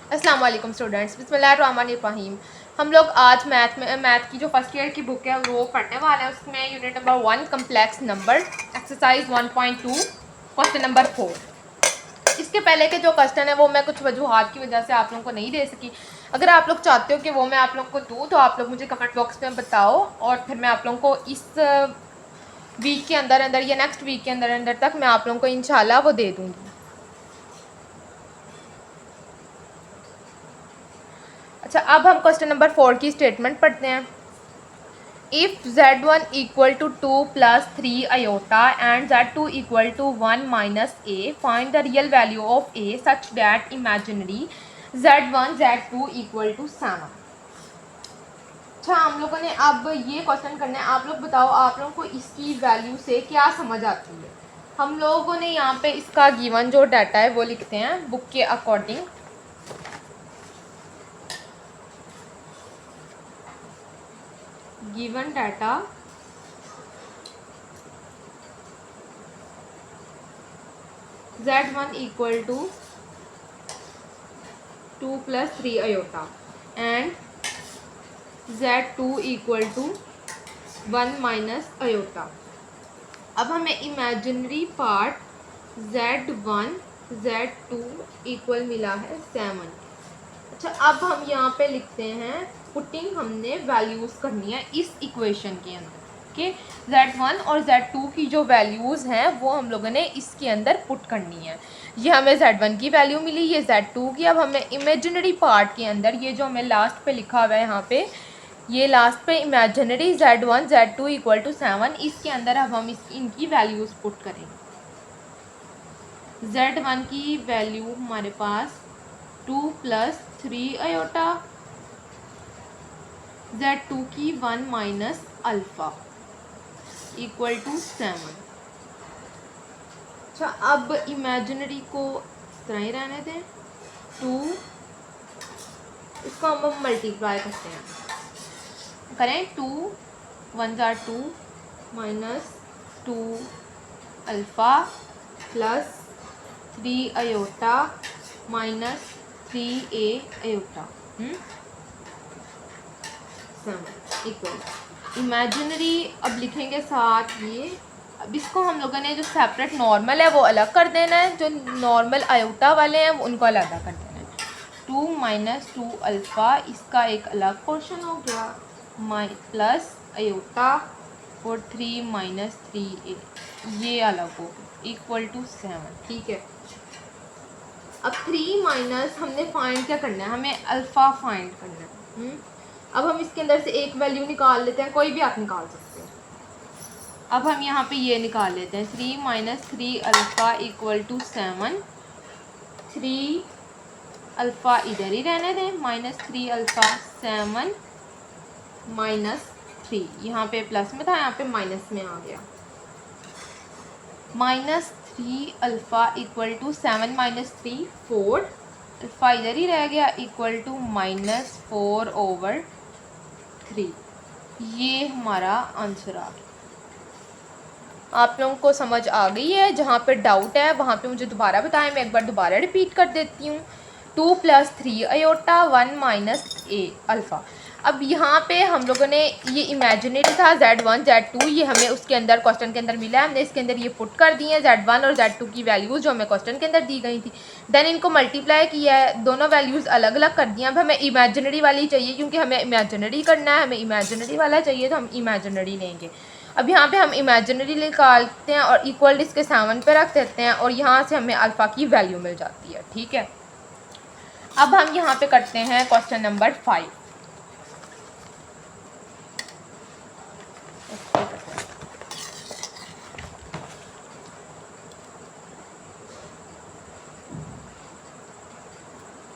अस्सलाम वालेकुम स्टूडेंट्स, बिस्मिल्लाहिर्रहमानिर्रहीम। हम लोग आज मैथ की जो फर्स्ट ईयर की बुक है वो पढ़ने वाले हैं। उसमें unit number 1 complex number exercise 1.2 question number 4। इसके पहले के जो क्वेश्चन है वो मैं कुछ वजूहात की वजह से आप लोगों को नहीं दे सकी। अगर आप लोग चाहते हो कि वो मैं आप लोगों को दूँ तो आप लोग मुझे कमेंट बॉक्स में बताओ और फिर मैं आप लोगों को इस वीक के अंदर अंदर या नेक्स्ट वीक के अंदर अंदर तक मैं आप लोगों को इंशाल्लाह वो दे दूँगी। अच्छा, अब हम क्वेश्चन नंबर 4 की स्टेटमेंट पढ़ते हैं। If z1 equal to 2 plus 3 iota and z2 equal to 1 minus A, find the real value of A such that imaginary z1 z2 equal to 7। अच्छा, हम लोगों ने अब ये क्वेश्चन करना है। आप लोग बताओ, आप लोगों को इसकी वैल्यू से क्या समझ आती है। हम लोगों ने यहाँ पे इसका गिवन जो डाटा है वो लिखते हैं बुक के according. Given data z1 equal to 2 plus 3 iota and z2 equal to 1 minus iota. अब हमें imaginary part z1 z2 equal मिला है 7। अच्छा, अब हम यहाँ पे लिखते हैं पुटिंग, हमने वैल्यूज़ करनी है इस इक्वेशन के अंदर कि z1 और z2 की जो वैल्यूज़ हैं वो हम लोगों ने इसके अंदर पुट करनी है। ये हमें z1 की वैल्यू मिली, ये z2 की। अब हमें इमेजिनरी पार्ट के अंदर ये जो हमें लास्ट पे लिखा हुआ है यहाँ पे, ये लास्ट पे imaginary z1 z2 equal to 7, इसके अंदर अब हम इनकी वैल्यूज़ पुट करेंगे। z1 की वैल्यू हमारे पास 2 प्लस 3 आयोटा, z2 की 1 माइनस अल्फ़ा इक्वल टू 7। अच्छा, अब इमेजिनरी को इस तरह ही रहने दें। 2, इसको हम मल्टीप्लाई करते हैं, करें 2 1 jar 2 minus 2 alpha plus 3 iota minus 3a iota equal imaginary. अब लिखेंगे साथ ये। अब इसको हम लोगों ने जो सेपरेट नॉर्मल है वो अलग कर देना है, जो नॉर्मल आयोटा वाले हैं उनको अलग कर देना है। 2 माइनस 2 अल्फ़ा, इसका एक अलग पोर्शन हो गया, प्लस आयोटा और 3 माइनस 3a, ये अलग हो गया इक्वल टू 7। ठीक है, अब 3 माइनस हमने फाइंड क्या करना है, हमें अल्फ़ा फाइंड करना है। अब हम इसके अंदर से एक वैल्यू निकाल लेते हैं, कोई भी आप निकाल सकते हैं। अब हम यहाँ पे ये निकाल लेते हैं, 3 minus 3 alpha equal to 7। 3 alpha इधर ही रहने दें, माइनस 3 अल्फ़ा 7 माइनस 3, यहाँ पे प्लस में था, यहाँ पे माइनस में आ गया। Minus 3 alpha equal to 7 minus 3 4, alpha इधर ही रह गया इक्वल टू माइनस 4 ओवर 3। ये हमारा आंसर आ गया। आप लोगों को समझ आ गई है? जहाँ पे डाउट है वहाँ पे मुझे दोबारा बताएं, मैं एक बार दोबारा रिपीट कर देती हूँ। 2 प्लस 3 आयोटा 1 माइनस ए अल्फ़ा। अब यहाँ पे हम लोगों ने ये इमेजिनरी था z1 z2, ये हमें उसके अंदर क्वेश्चन के अंदर मिला है, हमने इसके अंदर ये पुट कर दी है z1 और z2 की वैल्यूज़ जो हमें क्वेश्चन के अंदर दी गई थी। देन इनको मल्टीप्लाई किया है, दोनों वैल्यूज़ अलग अलग कर दी हैं। अब हमें इमेजिनरी वाली चाहिए, क्योंकि हमें इमेजिनरी करना है, हमें इमेजिनरी वाला चाहिए तो हम इमेजिनरी लेंगे। अब यहाँ पे हम इमेजिनरी निकालते हैं और इक्वल इसके 7 पे रख देते हैं और यहाँ से हमें अल्फ़ा की वैल्यू मिल जाती है। ठीक है, अब हम यहाँ पे करते हैं क्वेश्चन नंबर 5।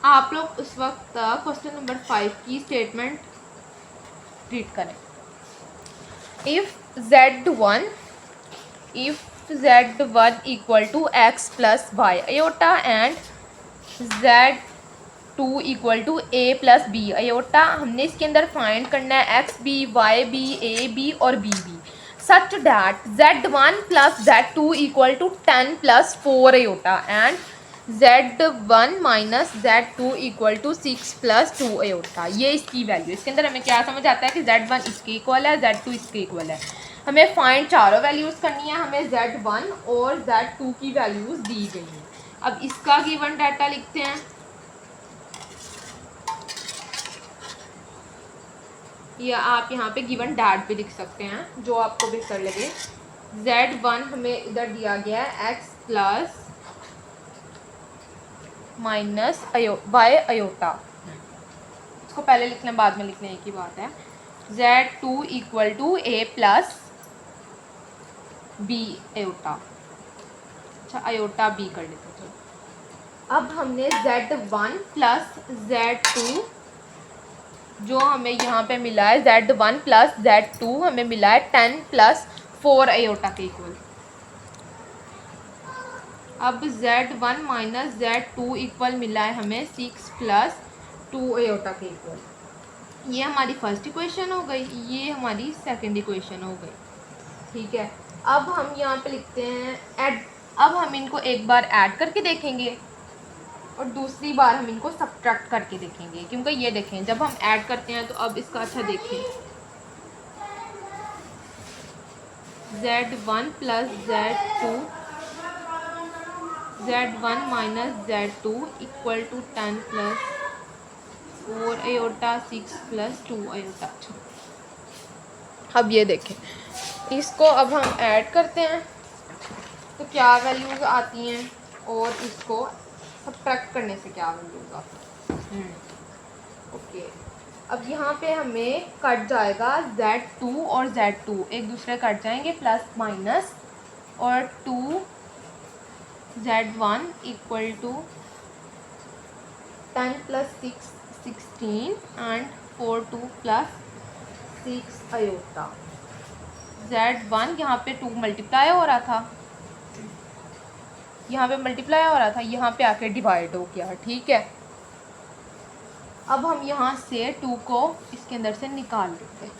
आप लोग उस वक्त क्वेश्चन नंबर 5 की स्टेटमेंट रीड करें। If z1 equal to x plus y iota and z2 equal to a plus b iota, हमने इसके अंदर फाइंड करना है x b y b a b और b b such that z1 plus z2 equal to 10 plus 4 iota and Z1 minus Z2 equal to 6 plus 2 iota, ये इसकी value. इसके अंदर हमें क्या समझ आता है कि Z1 इसके इक्वल है, Z2 इसके इक्वल है। हमें फाइंड चारों वैल्यूज़ करनी है, हमें Z1 और Z2 की वैल्यूज़ दी गई हैं। अब इसका गिवन डाटा लिखते हैं, या आप यहाँ पे गिवन डाट भी लिख सकते हैं, जो आपको बेहतर लगे। Z1 हमें इधर दिया गया है x plus minus Y iota, इसको पहले लिखना बाद में लिखने की बात है। Z2 equal to a plus B iota, अच्छा अयोटा बी कर लेते हैं। अब हमने Z1 प्लस Z2 जो हमें यहाँ पे मिला है, Z1 प्लस Z2 हमें मिला है 10 प्लस 4 अयोटा के इक्वल। अब Z1 माइनस Z2 इक्वल मिला है हमें 6 प्लस 2 अयोटा के इक्वल। ये हमारी फर्स्ट इक्वेशन हो गई, ये हमारी सेकंड इक्वेशन हो गई, ठीक है। अब हम यहाँ पे लिखते हैं ऐड। अब हम इनको एक बार ऐड करके देखेंगे और दूसरी बार हम इनको सब्ट्रैक्ट करके देखेंगे, क्योंकि ये देखें जब हम ऐड करते हैं तो अब इसका अच्छा देखें, Z1 plus Z1 minus Z2 equal to 10 plus 4 iota 6 plus 2 iota. अब ये देखें, इसको अब हम ऐड करते हैं तो क्या वैल्यूज़ आती हैं और इसको सब्ट्रैक्ट करने से क्या वैल्यूज़ आती हैं। ओके, अब यहाँ पे हमें कट जाएगा Z2 और Z2 एक दूसरे कट जाएंगे, प्लस माइनस, और 2 Z1 equal to 10 plus 6 16 and 4 2 plus 6 iota. Z1 यहाँ पे 2 मल्टीप्लाई हो रहा था, यहाँ पे मल्टीप्लाई हो रहा था, यहाँ पे आके डिवाइड हो गया, ठीक है। अब हम यहाँ से 2 को इसके अंदर से निकाल लेते हैं।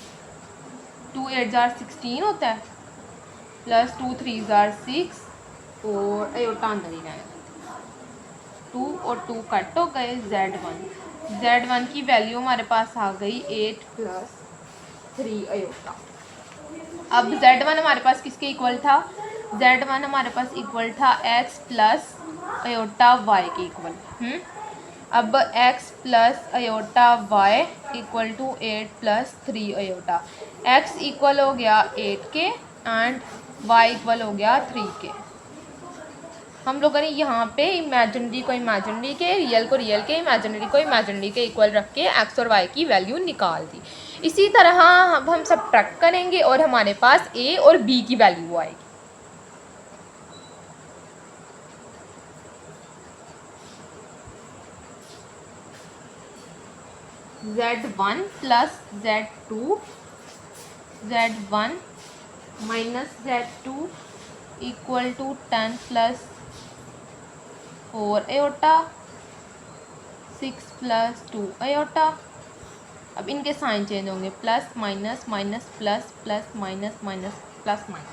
2 8 जार 16 होता है, प्लस 2 3 जार 6 और अयोटा अंदर ही रहेगा। 2 और 2 कट हो गए। Z1 की वैल्यू हमारे पास आ गई 8 प्लस 3 अयोटा। अब Z1 हमारे पास किसके इक्वल था, Z1 हमारे पास इक्वल था x प्लस अयोटा y के इक्वल। अब x plus iota y equal to 8 plus 3 iota. x equal हो गया 8 के एंड y इक्वल हो गया 3 के। हम लोगों ने यहाँ पे इमेजिनरी को इमेजिनरी के, रियल को रियल के, इमेजिनरी को इमेजिनरी के इक्वल रख के x और y की वैल्यू निकाल दी। इसी तरह अब हम सब्ट्रैक्ट करेंगे और हमारे पास a और b की वैल्यू आएगी। Z1 plus Z2, Z1 minus Z2 equal to 10 plus 4 iota 6 plus 2 iota. अब इनके साइन चेंज होंगे, plus minus minus plus plus minus minus plus minus.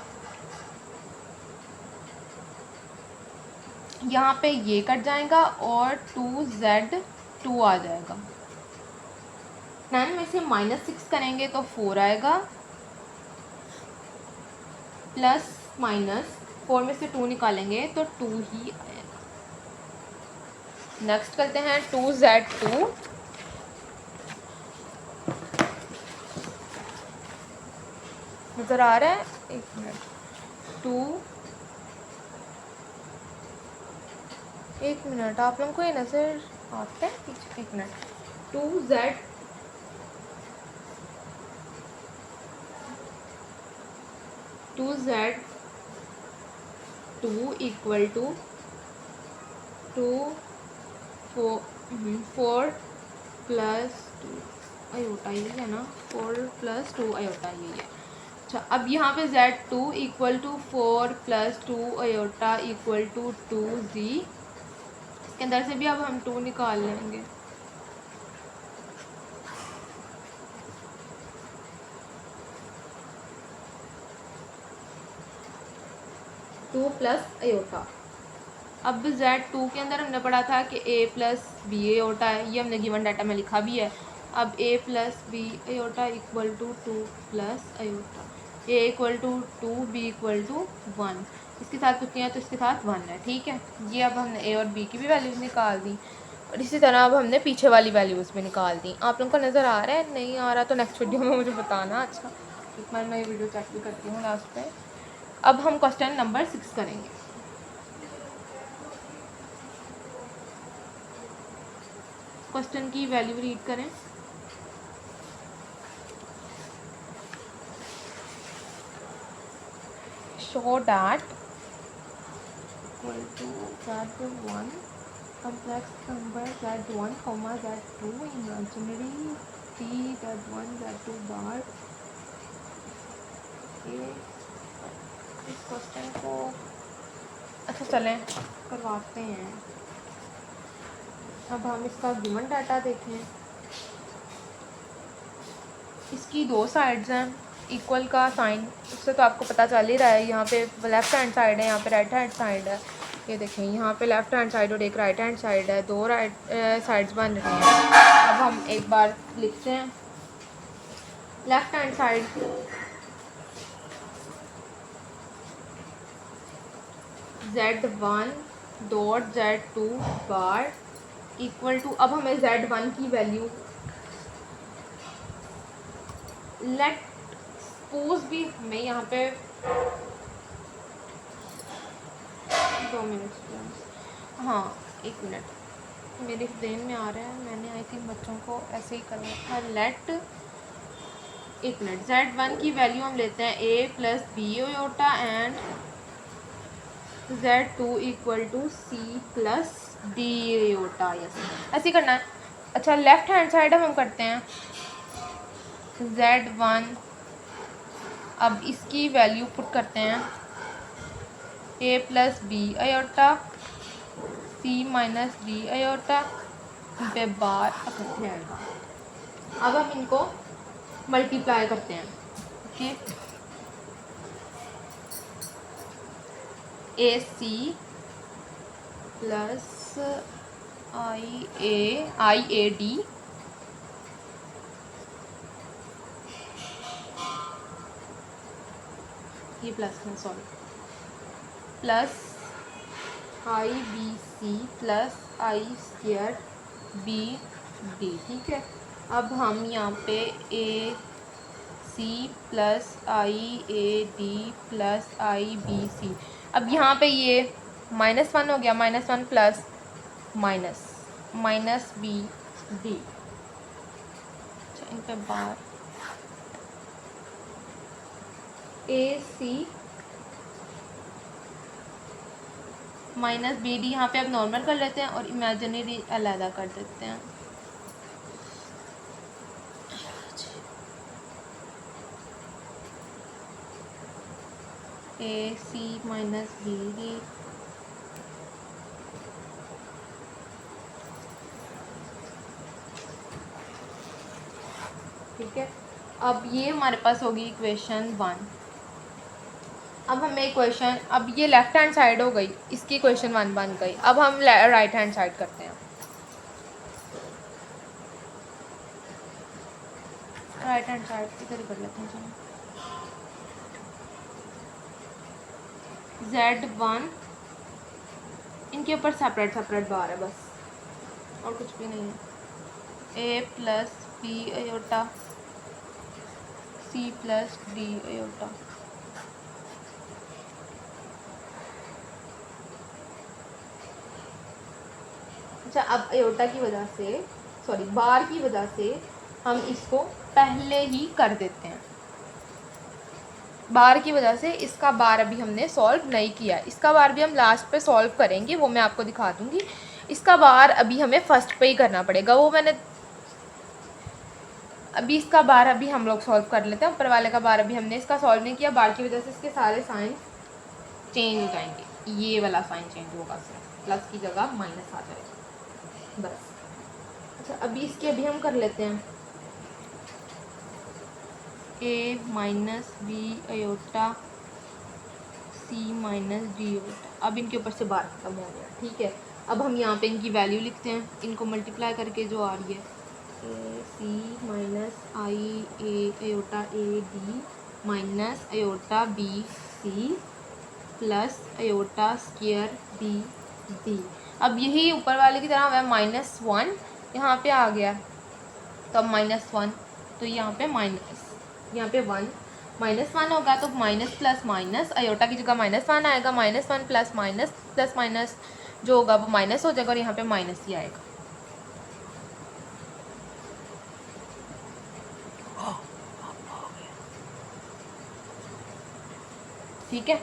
यहाँ पे ये कट जाएगा और 2Z2 आ जाएगा। 10 में से -6 करेंगे तो 4 आएगा, प्लस माइनस 4 में से 2 निकालेंगे तो 2 ही आएगा। नेक्स्ट करते हैं 2Z2, नज़र आ रहा है, एक मिनट, 1 मिनट आप लोगों को ये नज़र आता है पीछे, 1 minute. 2Z2 equal to 4 plus 2 iota, ये है ना, 4 प्लस 2 अयोटा ये है। अच्छा, अब यहाँ पे Z2 equal to 4 plus 2 iota equal to 2Z। इसके अंदर से भी अब हम 2 निकाल लेंगे। टू प्लस अयोटा अब Z2 के अंदर हमने पढ़ा था कि A प्लस बी एयोटा है, ये हमने गिवन डाटा में लिखा भी है। अब A plus B iota equal to 2 plus iota, A equal to 2, B equal to 1, इसके साथ कुछ नहीं है तो इसके साथ 1 है, ठीक है। ये अब हमने A और B की भी वैल्यूज़ निकाल दी और इसी तरह अब हमने पीछे वाली वैल्यूज़ भी निकाल दी। आप लोगों को नज़र आ रहा है? नहीं आ रहा तो नेक्स्ट वीडियो में मुझे बताना। अच्छा, एक बार मैं ये वीडियो चेक भी करती हूँ लास्ट पे। अब हम क्वेश्चन नंबर 6 करेंगे। क्वेश्चन की वैल्यू रीड करें। Show that equal to Z1 complex number Z1, Z2 imaginary T Z1 Z2 bar। ये इस क्वेश्चन को अच्छा चलें करवाते हैं। अब हम इसका गिवन डाटा देखें। इसकी दो साइड्स हैं, इक्वल का साइन उससे तो आपको पता चल ही रहा है। यहाँ पे लेफ़्ट हैंड साइड है, यहाँ पे राइट हैंड साइड है। ये देखें, यहाँ पे लेफ़्ट हैंड साइड और एक राइट हैंड साइड है, दो राइट साइड्स बन रही हैं। अब हम एक बार लिखते हैं। Left hand side Z1 dot Z2 bar equal to, अब हमें Z1 की वैल्यू लेट सपोज भी हमें यहाँ पे 2 मिनट, हाँ 1 मिनट मेरे ब्रेन में आ रहा है, मैंने आई थिंक बच्चों को ऐसे ही करना था। लेट 1 मिनट, Z1 की वैल्यू हम लेते हैं A plus B iota and Z2 equal to C plus D iota, ऐसे ही करना है। अच्छा, लेफ्ट हैंड साइड हम करते हैं Z1, अब इसकी वैल्यू पुट करते हैं A plus B iota C minus D iota पे बार इकट्ठे आएगा। अब हम इनको मल्टीप्लाई करते हैं, okay. A c plus i a d ये प्लस है, sorry, plus i b c plus i square b d, ठीक है। अब हम यहाँ पे a c plus i a d plus i b c, अब यहाँ पे ये -1 हो गया, -1 प्लस माइनस बी डी। अच्छा, इन पे बार ए सी माइनस बी डी, यहाँ पे अब नॉर्मल कर लेते हैं और इमेजिनरी अलहदा कर देते हैं। ए सी माइनस बी डी, ठीक है। अब ये हमारे पास होगी इक्वेशन 1। अब हमें इक्वेशन, अब ये लेफ्ट हैंड साइड हो गई, इसकी इक्वेशन 1 बन गई। अब हम राइट हैंड साइड करते हैं। राइट हैंड साइड इधर ही कर लेते हैं। Z1 इनके ऊपर सेपरेट सेपरेट बार है बस, और कुछ भी नहीं है। A plus B iota C plus D iota, अच्छा। अब एयोटा की वजह से, सॉरी बार की वजह से हम इसको पहले ही कर देते हैं। बार की वजह से इसका बार अभी हमने सॉल्व नहीं किया, इसका बार भी हम लास्ट पे सॉल्व करेंगे, वो मैं आपको दिखा दूंगी। इसका बार अभी हमें फर्स्ट पे ही करना पड़ेगा, वो मैंने अभी इसका बार अभी हम लोग सॉल्व कर लेते हैं। ऊपर वाले का बार अभी हमने इसका सॉल्व नहीं किया, बार की वजह से इसके सारे साइन चेंज हो जाएंगे। ये वाला साइन चेंज होगा, सिर्फ प्लस की जगह माइनस आ जाएगा बस। अच्छा, अभी इसके अभी हम कर लेते हैं A minus B iota C minus D iota, अब इनके ऊपर से बार ख़त्म हो गया, ठीक है। अब हम यहाँ पे इनकी वैल्यू लिखते हैं, इनको मल्टीप्लाई करके जो आ रही है a c minus i a iota a d minus iota b c plus iota square b d. अब यही ऊपर वाले की तरह है -1 यहाँ पे आ गया, तो अब -1 तो यहाँ पे माइनस, यहाँ पे 1 -1 होगा तो माइनस प्लस माइनस, अयोटा की जगह -1 आएगा, -1 प्लस माइनस प्लस माइनस जो होगा वो माइनस हो जाएगा और यहाँ पे माइनस ही आएगा। ठीक है,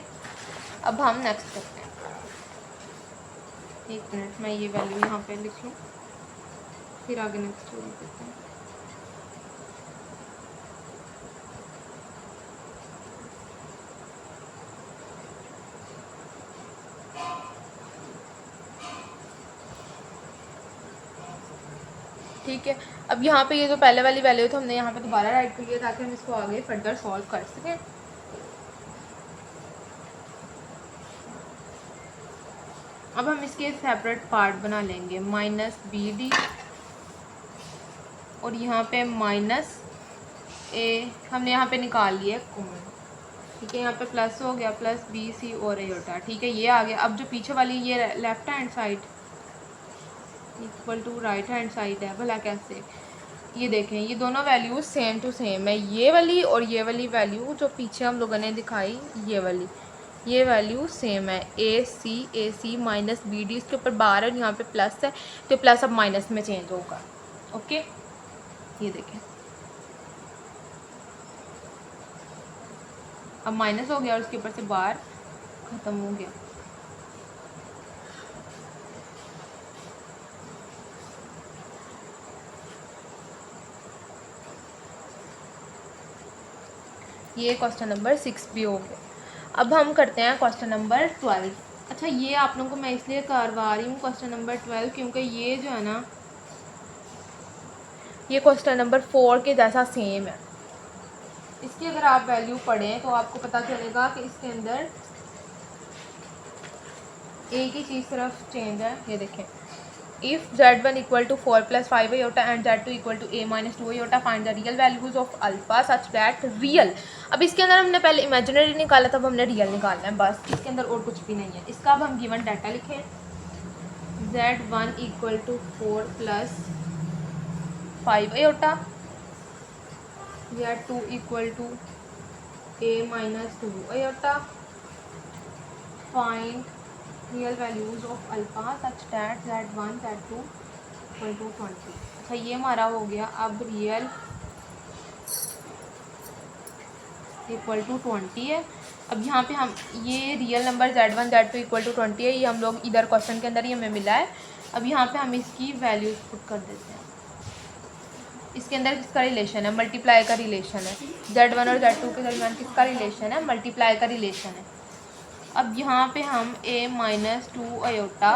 अब हम नेक्स्ट करते हैं। एक मिनट, मैं ये वैल्यू यहाँ पे लिख लूँ, फिर आगे नेक्स्ट शुरू करते हैं। ठीक है, अब यहाँ पे ये जो पहले वाली वैल्यू थी हमने यहाँ पे दोबारा राइट कर लिया ताकि हम इसको आगे फर्दर सॉल्व कर सकें। अब हम इसके सेपरेट पार्ट बना लेंगे, -BD और यहाँ पे -A हमने यहाँ पे निकाल लिया कॉमन, ठीक है। यहाँ पे प्लस हो गया, प्लस BC और अयोटा, ठीक है, ये आ गया। अब जो पीछे वाली ये left hand side equal to right hand side है, भला कैसे, ये देखें ये दोनों वैल्यूज सेम टू सेम है, ये वाली और ये वाली वैल्यू जो पीछे हम लोगों ने दिखाई ये वैल्यू सेम है, ए सी माइनस BD, इसके ऊपर बार है, यहाँ पे प्लस है तो प्लस अब माइनस में चेंज होगा। ओके, ये देखें अब माइनस हो गया और उसके ऊपर से बार ख़त्म हो गया। ये क्वेश्चन नंबर 6 भी हो गया। अब हम करते हैं क्वेश्चन नंबर 12। अच्छा, ये आप लोगों को मैं इसलिए करवा रही हूँ क्वेश्चन नंबर 12 क्योंकि ये जो है ना ये क्वेश्चन नंबर 4 के जैसा सेम है। इसकी अगर आप वैल्यू पढ़ें तो आपको पता चलेगा कि इसके अंदर एक ही चीज़ सिर्फ चेंज है। ये देखें, if z1 equal to 4 plus 5 iota and z2 equal to a minus 2 iota, find the real values of alpha such that real। अब इसके अंदर हमने पहले इमेजिनरी निकाला, तब हमने रियल निकालना है, बस इसके अंदर और कुछ भी नहीं है। इसका अब हम गिवन डाटा लिखें, z1 equal to 4 plus 5 iota, z2 equal to a minus 2 iota, find real values of alpha such that z1 z2 equal to 20। अच्छा, ये हमारा हो गया। अब रियल इक्वल टू 20 है। अब यहाँ पे हम ये real number z1 z2 equal to 20 है, ये हम लोग इधर क्वेश्चन के अंदर ही हमें मिला है। अब यहाँ पे हम इसकी वैल्यूज पुट कर देते हैं। इसके अंदर किसका रिलेशन है, मल्टीप्लाई का रिलेशन है। z1 और z2 के दरमियान किसका रिलेशन है, मल्टीप्लाई का रिलेशन है। अब यहाँ पे हम a माइनस 2 अयोटा,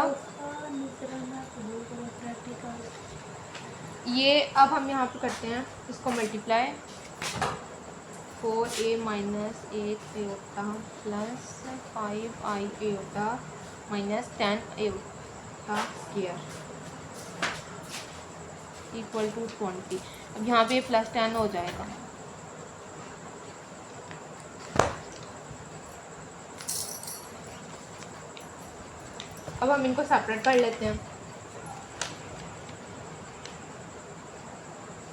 ये अब हम यहाँ पे करते हैं इसको multiply, 4a minus 8 iota plus 5i iota minus 10 iota square equal to 20। अब यहाँ पे प्लस 10 हो जाएगा। अब हम इनको सेपरेट कर लेते हैं,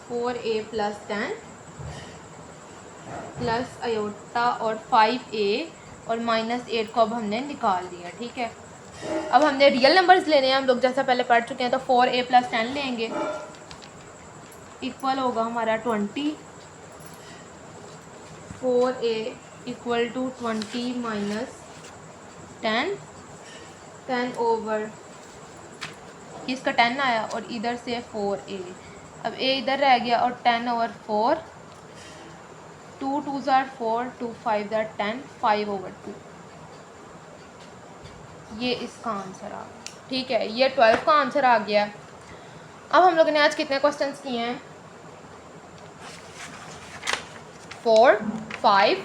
4a प्लस 10 प्लस अयोटा और 5a और माइनस 8 को अब हमने निकाल दिया। ठीक है, अब हमने रियल नंबर्स लेने हैं हम लोग, जैसा पहले पढ़ चुके हैं। तो 4a प्लस 10 लेंगे, इक्वल होगा हमारा 20। 4a equal to 20 minus 10 over इसका 10 आया और इधर से 4a, अब a इधर रह गया और 10 ओवर 4, 2 2 ज़ार 4, 2 5 ज़ार 10, 5 ओवर 2। ये इसका आंसर आ गया। ठीक है, ये 12 का आंसर आ गया। अब हम लोगों ने आज कितने क्वेश्चंस किए हैं, 4, 5,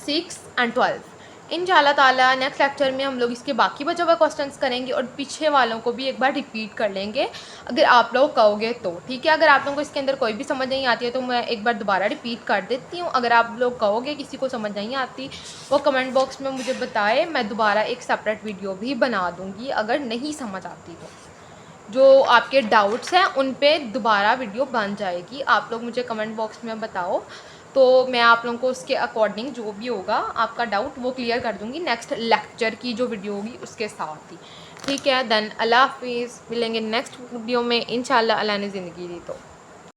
6 एंड 12। इंशाल्लाह ताला नेक्स्ट लेक्चर में हम लोग इसके बाकी बचे हुए क्वेश्चंस करेंगे और पीछे वालों को भी एक बार रिपीट कर लेंगे अगर आप लोग कहोगे तो, ठीक है। अगर आप लोगों को इसके अंदर कोई भी समझ नहीं आती है तो मैं एक बार दोबारा रिपीट कर देती हूँ। अगर आप लोग कहोगे किसी को समझ नहीं आती वो कमेंट बॉक्स में मुझे बताए, मैं दोबारा एक सेपरेट वीडियो भी बना दूँगी अगर नहीं समझ आती तो। जो आपके डाउट्स हैं उन पे दोबारा वीडियो बन जाएगी, आप लोग मुझे कमेंट बॉक्स में बताओ तो मैं आप लोगों को उसके अकॉर्डिंग जो भी होगा आपका डाउट वो क्लियर कर दूँगी नेक्स्ट लेक्चर की जो वीडियो होगी उसके साथ ही, ठीक है। देन अल्लाह हाफिज़, मिलेंगे नेक्स्ट वीडियो में इंशाल्लाह, अल्लाह ने ज़िंदगी दी तो।